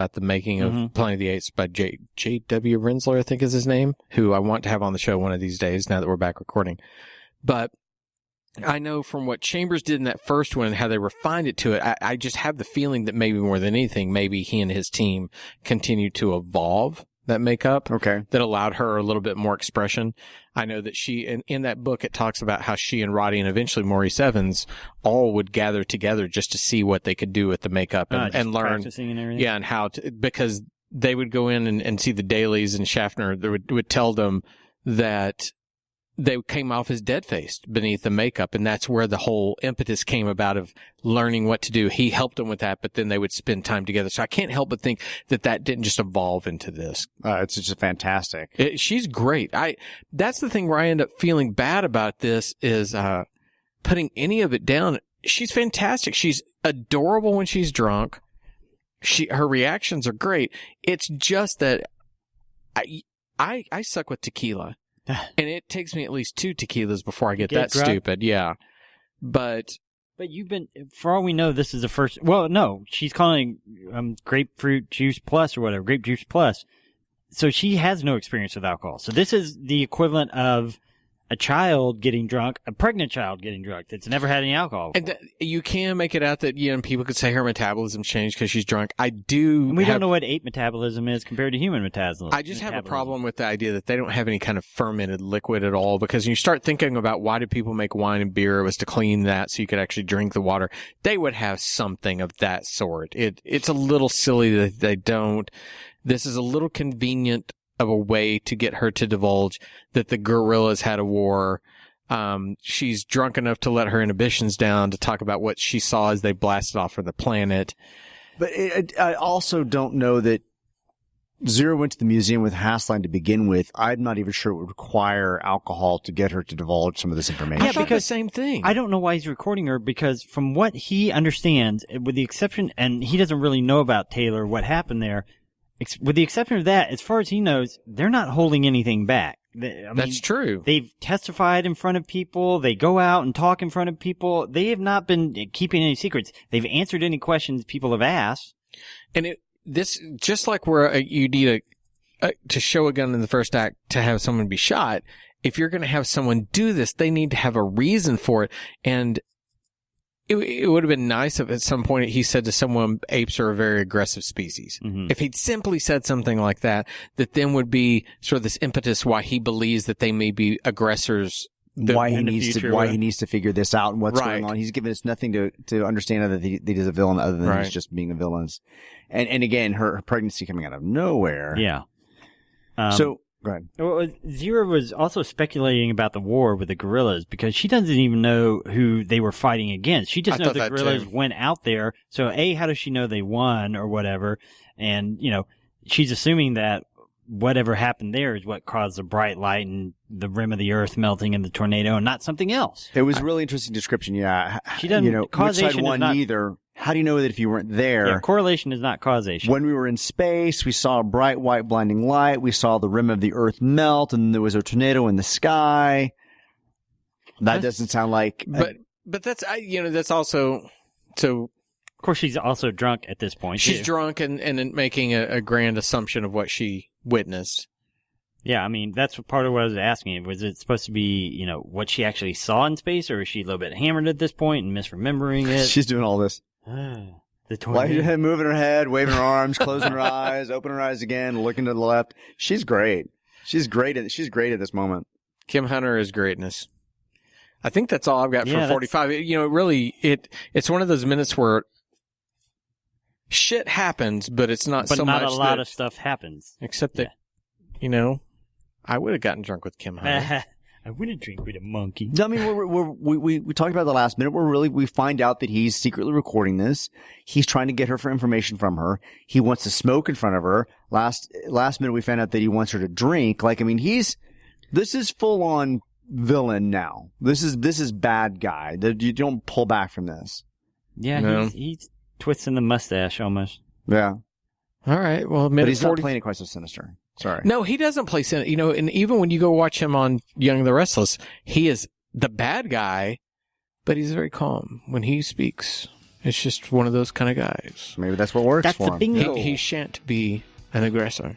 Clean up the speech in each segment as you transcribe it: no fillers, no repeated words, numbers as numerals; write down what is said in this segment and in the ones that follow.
about the making of Planet of the Apes by J.W. Rensler, I think is his name, who I want to have on the show one of these days now that we're back recording. But I know from what Chambers did in that first one and how they refined it to it, I just have the feeling that maybe more than anything, maybe he and his team continued to evolve that makeup that allowed her a little bit more expression. I know that she, in that book, it talks about how she and Roddy and eventually Maurice Evans all would gather together just to see what they could do with the makeup and learn. Practicing and everything. Yeah, and how to, because they would go in and see the dailies, and Schaffner would tell them that they came off as dead-faced beneath the makeup, and that's where the whole impetus came about of learning what to do. He helped them with that, but then they would spend time together. So I can't help but think that didn't just evolve into this. It's just fantastic. She's great. That's the thing where I end up feeling bad about this is putting any of it down. She's fantastic. She's adorable when she's drunk. Her reactions are great. It's just that I suck with tequila. And it takes me at least 2 tequilas before I get that drunk? Stupid. Yeah. But you've been, for all we know, this is the first, well, no, she's calling grapefruit juice plus or whatever, grape juice plus. So she has no experience with alcohol. So this is the equivalent of a child getting drunk, a pregnant child getting drunk that's never had any alcohol before. And you can make it out that, people could say her metabolism changed because she's drunk. I do. And we don't know what ape metabolism is compared to human metabolism. I just have a problem with the idea that they don't have any kind of fermented liquid at all, because you start thinking about why did people make wine and beer? It was to clean that so you could actually drink the water. They would have something of that sort. It's a little silly that they don't. This is a little convenient of a way to get her to divulge that the gorillas had a war. She's drunk enough to let her inhibitions down to talk about what she saw as they blasted off of the planet. But I also don't know that Zero went to the museum with Hassline to begin with. I'm not even sure it would require alcohol to get her to divulge some of this information. I thought the same thing. I don't know why he's recording her, because from what he understands, with the exception, and he doesn't really know about Taylor, what happened there, with the exception of that, as far as he knows, they're not holding anything back. That's true. They've testified in front of people. They go out and talk in front of people. They have not been keeping any secrets. They've answered any questions people have asked. And this, just like where you need to show a gun in the first act to have someone be shot, if you're going to have someone do this, they need to have a reason for it. And it would have been nice if at some point he said to someone, apes are a very aggressive species. Mm-hmm. If he'd simply said something like that then would be sort of this impetus why he believes that they may be aggressors. Why he needs to figure this out and what's going on. He's given us nothing to understand other than he's a villain, other than he's just being a villain. And again, her pregnancy coming out of nowhere. Yeah. So go ahead. Well, Zero was also speculating about the war with the guerrillas, because she doesn't even know who they were fighting against. She just knows the guerrillas went out there. So how does she know they won or whatever? And, she's assuming that whatever happened there is what caused the bright light and the rim of the earth melting in the tornado, and not something else. It was a really interesting description. Yeah. She doesn't, causation which side won neither. How do you know that if you weren't there? Yeah, correlation is not causation. When we were in space, we saw a bright, white, blinding light. We saw the rim of the earth melt, and there was a tornado in the sky. That doesn't sound like... But that's, that's also... So, of course, she's also drunk at this point. She's drunk and making a grand assumption of what she witnessed. Yeah, I mean, that's part of what I was asking. Was it supposed to be, what she actually saw in space, or is she a little bit hammered at this point and misremembering it? She's doing all this. The tornado. Moving her head, waving her arms, closing her eyes, opening her eyes again, looking to the left. She's great. She's great at this moment. Kim Hunter is greatness. I think that's all I've got for 45. It's one of those minutes where shit happens, but it's not so much. But not a lot of stuff happens. Except that, I would have gotten drunk with Kim Hunter. I wouldn't drink with a monkey. I mean, we talked about the last minute. We find out that he's secretly recording this. He's trying to get her for information from her. He wants to smoke in front of her. Last minute, we found out that he wants her to drink. This is full on villain now. This is bad guy. You don't pull back from this. Yeah, no. He's twisting the mustache almost. Yeah. All right. Well, but he's not playing it quite so sinister. Sorry. No, he doesn't play sinister. And even when you go watch him on Young and the Restless, he is the bad guy, but he's very calm when he speaks. It's just one of those kind of guys. Maybe that's what works for him. Bingo. He shan't be an aggressor.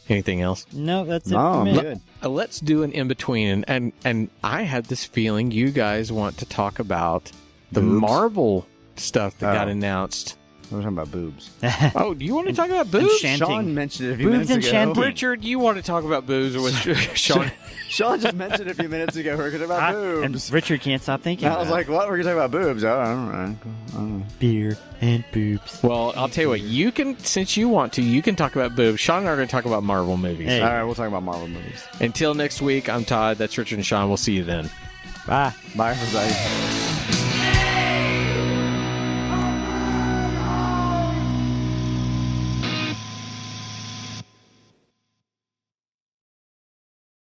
Anything else? No, that's it. No, for me. I'm good. Let's do an in-between. And I had this feeling you guys want to talk about the Boobs? Marvel stuff that got announced. We're talking about boobs. Oh, do you want to talk about boobs? Enchanting. Sean mentioned it a few Boobs minutes ago. enchanting. Richard, you want to talk about boobs with Sean? Sean just mentioned it a few minutes ago. We're going to talk about boobs. And Richard can't stop thinking. I was like, what? We're going to talk about boobs? I don't know. beer and boobs. Well, I'll tell you what. You can, since you want to, you can talk about boobs. Sean and I are going to talk about Marvel movies. Hey. All right, we'll talk about Marvel movies. Until next week, I'm Todd. That's Richard and Sean. We'll see you then. Bye. Bye, everybody.